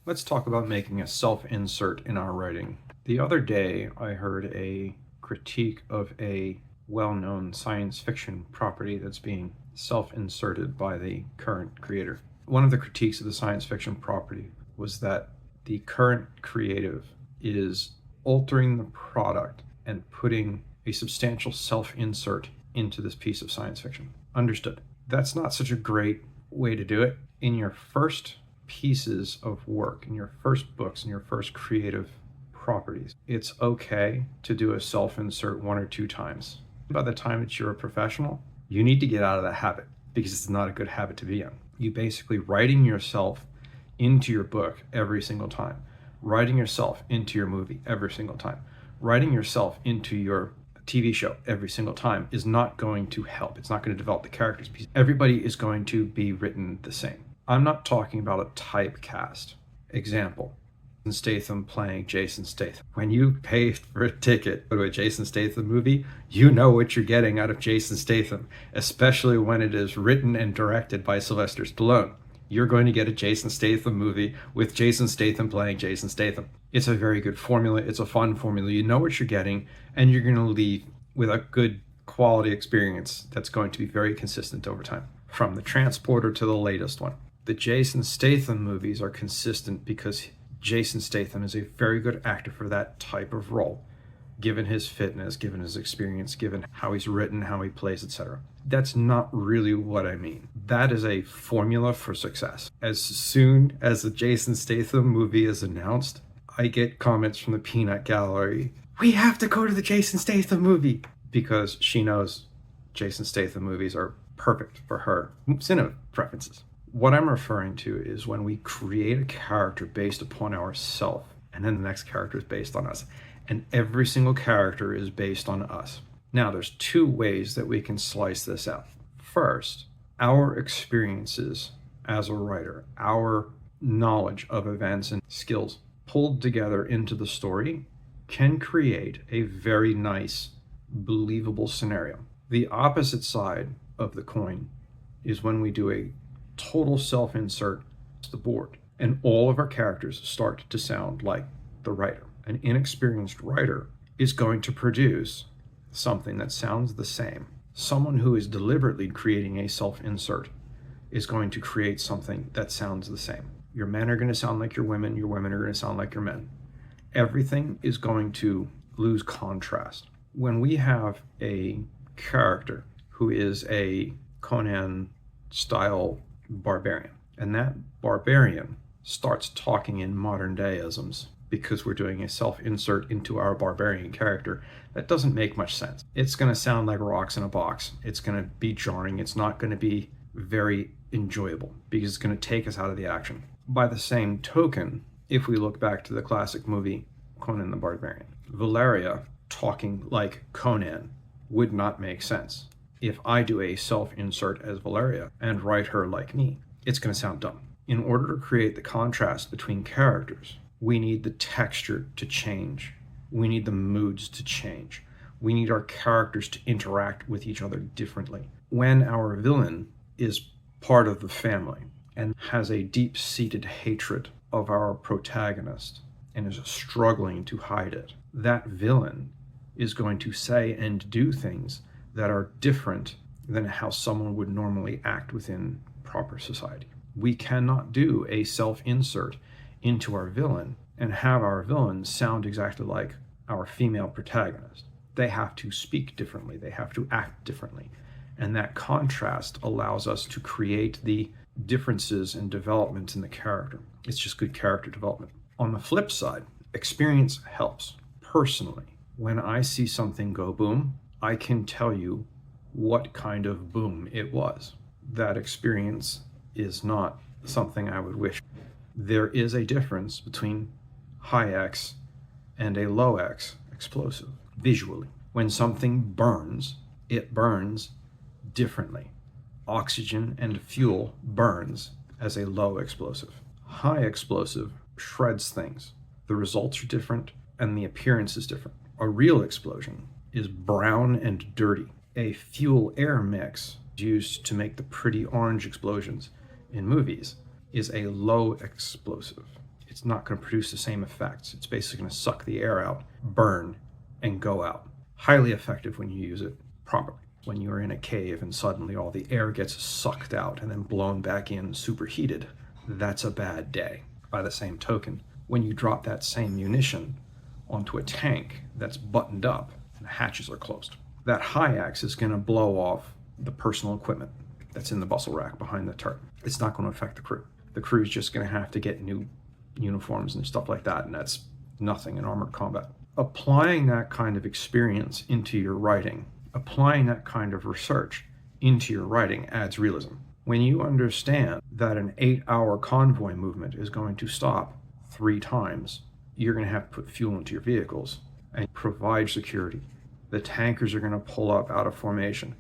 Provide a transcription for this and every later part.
Let's talk about making a self-insert in our writing. The other day, I heard a critique of a well-known science fiction property that's being self-inserted by the current creator. One of the critiques of the science fiction property was that the current creative is altering the product and putting a substantial self-insert into this piece of science fiction. Understood. That's not such a great way to do it. In your first pieces of work, in your first books, in your first creative properties, it's okay to do a self-insert 1 or 2 times. By the time that you're a professional, you need to get out of that habit because it's not a good habit to be in. You basically writing yourself into your book every single time, writing yourself into your movie every single time, writing yourself into your TV show every single time is not going to help. It's not going to develop the characters because everybody is going to be written the same. I'm not talking about a typecast. Example, Statham playing Jason Statham. When you pay for a ticket to a Jason Statham movie, you know what you're getting out of Jason Statham, especially when it is written and directed by Sylvester Stallone. You're going to get a Jason Statham movie with Jason Statham playing Jason Statham. It's a very good formula. It's a fun formula. You know what you're getting, and you're going to leave with a good quality experience that's going to be very consistent over time. From the transporter to the latest one. The Jason Statham movies are consistent because Jason Statham is a very good actor for that type of role, given his fitness, given his experience, given how he's written, how he plays, etc. That's not really what I mean. That is a formula for success. As soon as the Jason Statham movie is announced, I get comments from the peanut gallery, "We have to go to the Jason Statham movie," because she knows Jason Statham movies are perfect for her cinema preferences. What I'm referring to is when we create a character based upon ourselves, and then the next character is based on us, and every single character is based on us. Now, there's 2 ways that we can slice this out. First, our experiences as a writer, our knowledge of events and skills pulled together into the story can create a very nice, believable scenario. The opposite side of the coin is when we do a total self-insert to the board, and all of our characters start to sound like the writer. An inexperienced writer is going to produce something that sounds the same. Someone who is deliberately creating a self-insert is going to create something that sounds the same. Your men are going to sound like your women are going to sound like your men. Everything is going to lose contrast. When we have a character who is a Conan-style barbarian, and that barbarian starts talking in modern day-isms because we're doing a self-insert into our barbarian character, that doesn't make much sense. It's going to sound like rocks in a box. It's going to be jarring. It's not going to be very enjoyable because it's going to take us out of the action. By the same token, if we look back to the classic movie Conan the Barbarian, Valeria talking like Conan would not make sense. If I do a self-insert as Valeria and write her like me, it's going to sound dumb. In order to create the contrast between characters, we need the texture to change. We need the moods to change. We need our characters to interact with each other differently. When our villain is part of the family and has a deep-seated hatred of our protagonist and is struggling to hide it, that villain is going to say and do things that are different than how someone would normally act within proper society. We cannot do a self-insert into our villain and have our villain sound exactly like our female protagonist. They have to speak differently. They have to act differently. And that contrast allows us to create the differences and developments in the character. It's just good character development. On the flip side, experience helps. Personally, when I see something go boom, I can tell you what kind of boom it was. That experience is not something I would wish. There is a difference between high X and a low X explosive visually. When something burns, it burns differently. Oxygen and fuel burns as a low explosive. High explosive shreds things. The results are different and the appearance is different. A real explosion is brown and dirty. A fuel-air mix used to make the pretty orange explosions in movies is a low explosive. It's not going to produce the same effects. It's basically going to suck the air out, burn, and go out. Highly effective when you use it properly. When you're in a cave and suddenly all the air gets sucked out and then blown back in superheated, that's a bad day. By the same token, when you drop that same munition onto a tank that's buttoned up and the hatches are closed, that high axe is going to blow off the personal equipment that's in the bustle rack behind the turret. It's not going to affect the crew. The crew's just going to have to get new uniforms and stuff like that, and that's nothing in armored combat. Applying that kind of experience into your writing, applying that kind of research into your writing adds realism. When you understand that an 8-hour convoy movement is going to stop 3 times, you're going to have to put fuel into your vehicles and provide security. The tankers are going to pull up out of formation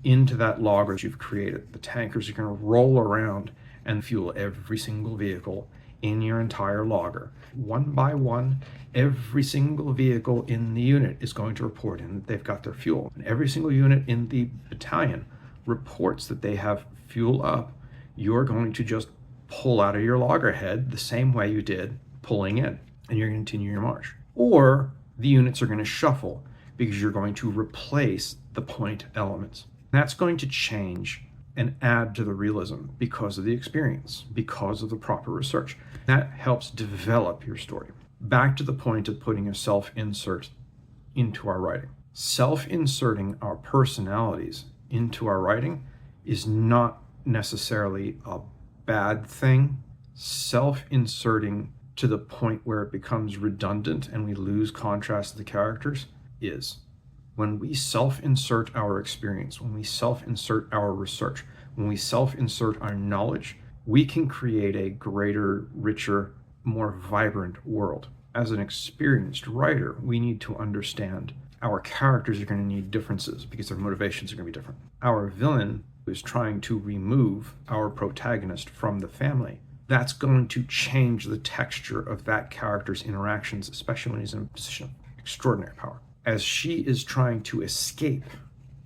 into that logger you've created. The tankers are going to roll around and fuel every single vehicle in your entire logger. One by one, every single vehicle in the unit is going to report in that they've got their fuel. And every single unit in the battalion reports that they have fuel up. You're going to just pull out of your loggerhead the same way you did pulling in, and you're going to continue your march. Or the units are going to shuffle because you're going to replace the point elements. That's going to change and add to the realism because of the experience, because of the proper research. That helps develop your story. Back to the point of putting a self-insert into our writing. Self-inserting our personalities into our writing is not necessarily a bad thing. Self-inserting to the point where it becomes redundant and we lose contrast to the characters is. When we self-insert our experience, when we self-insert our research, when we self-insert our knowledge, we can create a greater, richer, more vibrant world. As an experienced writer, we need to understand our characters are going to need differences because their motivations are going to be different. Our villain is trying to remove our protagonist from the family. That's going to change the texture of that character's interactions, especially when he's in a position of extraordinary power. As she is trying to escape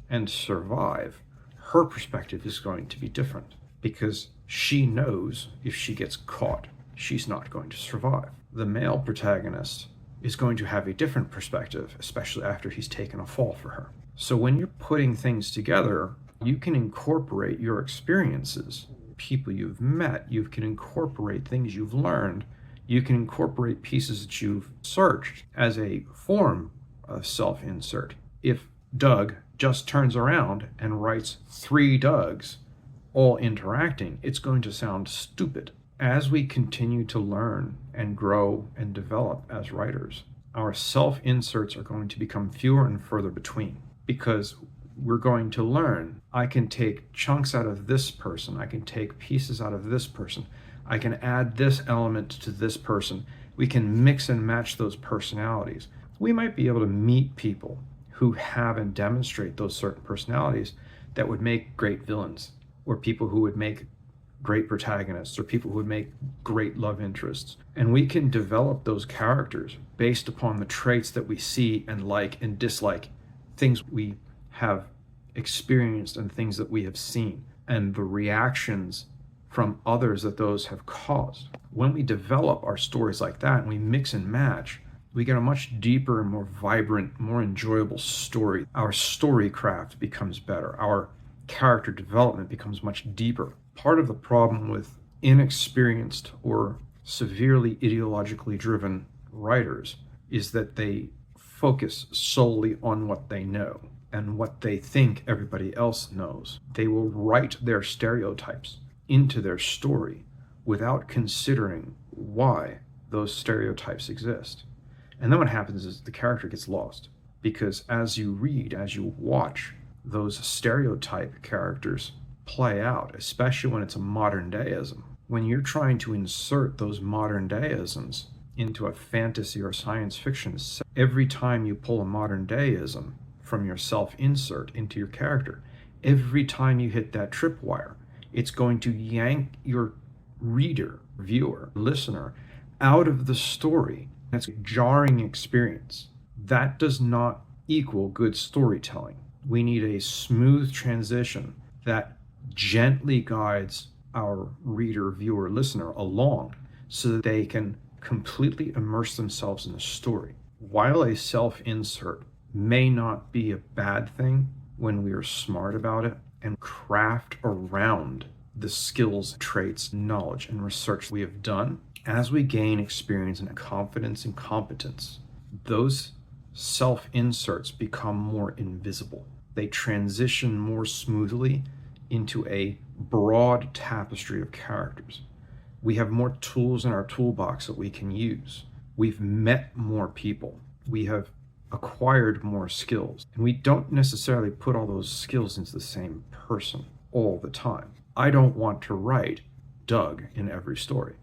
and survive, her perspective is going to be different because she knows if she gets caught, she's not going to survive. The male protagonist is going to have a different perspective, especially after he's taken a fall for her. So when you're putting things together, you can incorporate your experiences, people you've met, you can incorporate things you've learned, you can incorporate pieces that you've searched as a form of self-insert. If Doug just turns around and writes 3 Dougs all interacting, it's going to sound stupid. As we continue to learn and grow and develop as writers, our self-inserts are going to become fewer and further between because we're going to learn, I can take chunks out of this person, I can take pieces out of this person, I can add this element to this person. We can mix and match those personalities. We might be able to meet people who have and demonstrate those certain personalities that would make great villains, or people who would make great protagonists, or people who would make great love interests. And we can develop those characters based upon the traits that we see and like and dislike, things we have experienced and things that we have seen, and the reactions from others that those have caused. When we develop our stories like that and we mix and match, we get a much deeper and more vibrant, more enjoyable story. Our story craft becomes better. Our character development becomes much deeper. Part of the problem with inexperienced or severely ideologically driven writers is that they focus solely on what they know and what they think everybody else knows. They will write their stereotypes into their story without considering why those stereotypes exist. And then what happens is the character gets lost, because as you read, as you watch those stereotype characters play out, especially when it's a modern dayism, when you're trying to insert those modern dayisms into a fantasy or science fiction, every time you pull a modern dayism from your self-insert into your character, every time you hit that tripwire, it's going to yank your reader, viewer, listener out of the story. That's a jarring experience. That does not equal good storytelling. We need a smooth transition that gently guides our reader, viewer, listener along so that they can completely immerse themselves in the story. While a self-insert may not be a bad thing when we are smart about it and craft around the skills, traits, knowledge, and research we have done, as we gain experience and confidence and competence, those self-inserts become more invisible. They transition more smoothly into a broad tapestry of characters. We have more tools in our toolbox that we can use. We've met more people. We have acquired more skills. And we don't necessarily put all those skills into the same person all the time. I don't want to write Doug in every story.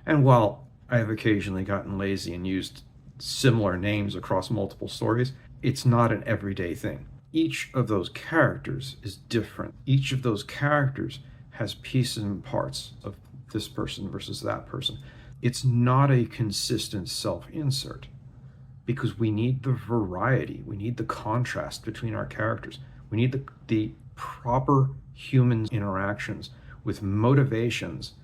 And while I have occasionally gotten lazy and used similar names across multiple stories, it's not an everyday thing. Each of those characters is different. Each of those characters has pieces and parts of this person versus that person. It's not a consistent self-insert because we need the variety. We need the contrast between our characters. We need the proper human interactions with motivations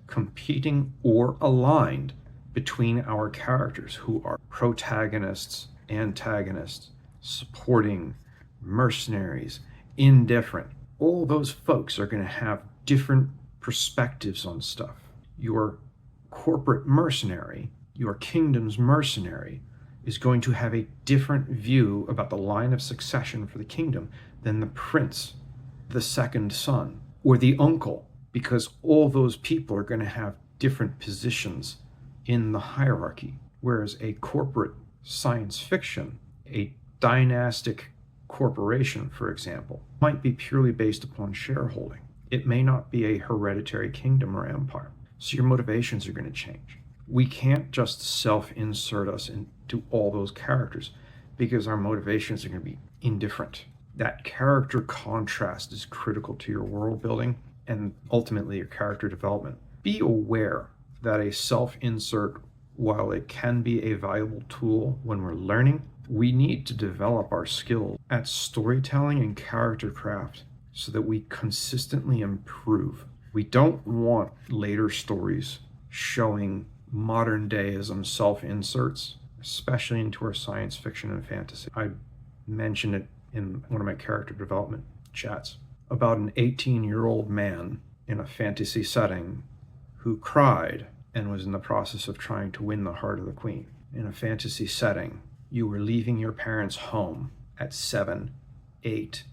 competing or aligned between our characters who are protagonists, antagonists, supporting, mercenaries, indifferent. All those folks are going to have different perspectives on stuff. Your corporate mercenary, your kingdom's mercenary, is going to have a different view about the line of succession for the kingdom than the prince, the second son, or the uncle, because all those people are going to have different positions in the hierarchy. Whereas a corporate science fiction, a dynastic corporation, for example, might be purely based upon shareholding. It may not be a hereditary kingdom or empire. So your motivations are going to change. We can't just self-insert us into all those characters because our motivations are going to be indifferent. That character contrast is critical to your world building and ultimately your character development. Be aware that a self-insert, while it can be a valuable tool when we're learning, we need to develop our skills at storytelling and character craft so that we consistently improve. We don't want later stories showing modern deism self-inserts, especially into our science fiction and fantasy. I mentioned it in one of my character development chats about an 18-year-old man in a fantasy setting who cried and was in the process of trying to win the heart of the queen. In a fantasy setting, you were leaving your parents' home at 7, 8,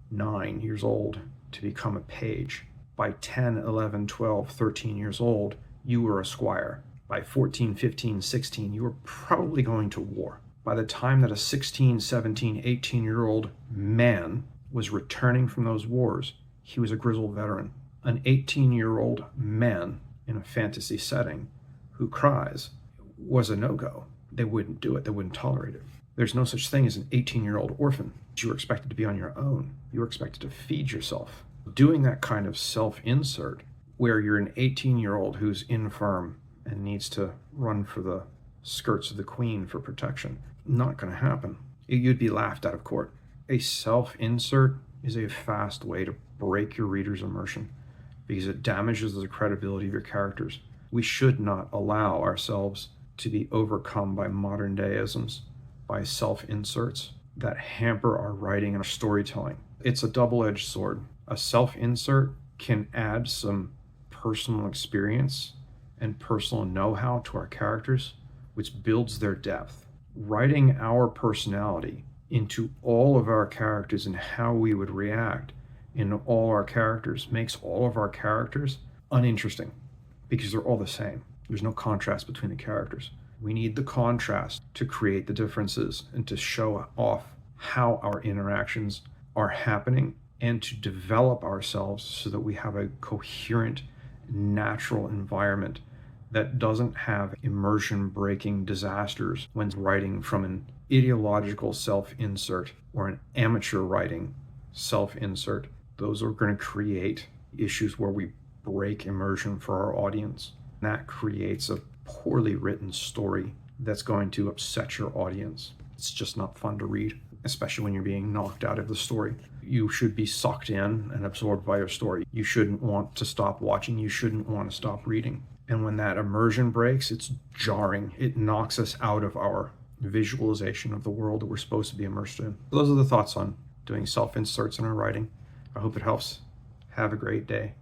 9 years old to become a page. By 10, 11, 12, 13 years old, you were a squire. By 14, 15, 16, you were probably going to war. By the time that a 16, 17, 18-year-old man was returning from those wars, he was a grizzled veteran. An 18-year-old man in a fantasy setting who cries was a no-go. They wouldn't do it. They wouldn't tolerate it. There's no such thing as an 18-year-old orphan. You were expected to be on your own. You were expected to feed yourself. Doing that kind of self-insert where you're an 18-year-old who's infirm and needs to run for the skirts of the queen for protection, not going to happen. You'd be laughed out of court. A self-insert is a fast way to break your reader's immersion because it damages the credibility of your characters. We should not allow ourselves to be overcome by modern deisms, by self-inserts that hamper our writing and our storytelling. It's a double-edged sword. A self-insert can add some personal experience and personal know-how to our characters, which builds their depth. Writing our personality into all of our characters and how we would react in all our characters makes all of our characters uninteresting because they're all the same. There's no contrast between the characters. We need the contrast to create the differences and to show off how our interactions are happening and to develop ourselves so that we have a coherent, natural environment that doesn't have immersion-breaking disasters when writing from an ideological self-insert or an amateur writing self-insert. Those are going to create issues where we break immersion for our audience. That creates a poorly written story that's going to upset your audience. It's just not fun to read, especially when you're being knocked out of the story. You should be sucked in and absorbed by your story. You shouldn't want to stop watching. You shouldn't want to stop reading. And when that immersion breaks, it's jarring. It knocks us out of our visualization of the world that we're supposed to be immersed in. Those are the thoughts on doing self-inserts in our writing. I hope it helps. Have a great day.